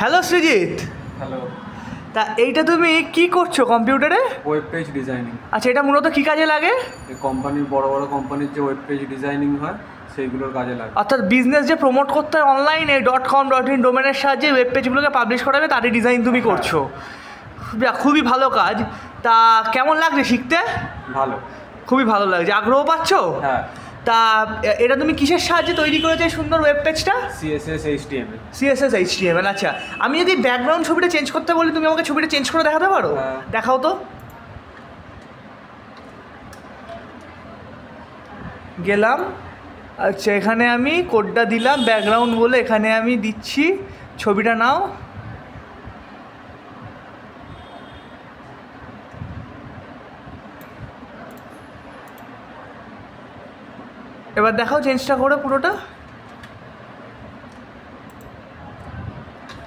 Hello Srijit. Hello. তা এইটা তুমি কি করছো কম্পিউটারে? Web page designing. আচ্ছা, এটা মূলত কি কাজে লাগে? এই কোম্পানির বড় বড় কোম্পানির যে ওয়েব পেজ ডিজাইনিং হয় সেইগুলোর কাজে লাগে। অর্থাৎ বিজনেস যে প্রমোট করতে হয় অনলাইনে .com.in ডোমেনের সাহায্যে ওয়েব পেজগুলোকে পাবলিশ করাবে, তারই ডিজাইন তুমি করছো। খুবই ভালো কাজ। তা কেমন লাগছে শিখতে? ভালো, খুবই ভালো লাগছে। আগ্রহ পাচ্ছো? হ্যাঁ। তা এটা তুমি কিসের সাহায্যে তৈরি করেছো এই সুন্দর ওয়েব পেজটা? CSS HTML। CSS HTML। আচ্ছা, আমি যদি ব্যাকগ্রাউন্ড ছবিটা চেঞ্জ করতে বলি, তুমি আমাকে ছবিটা চেঞ্জ করে দেখাতে পারো? হ্যাঁ। দেখাও তো। গেলাম। আচ্ছা, এখানে আমি কোডটা দিলাম ব্যাকগ্রাউন্ড বলে, এখানে আমি দিচ্ছি, ছবিটা নাও। এবার দেখাও চেঞ্জটা করে পুরোটা।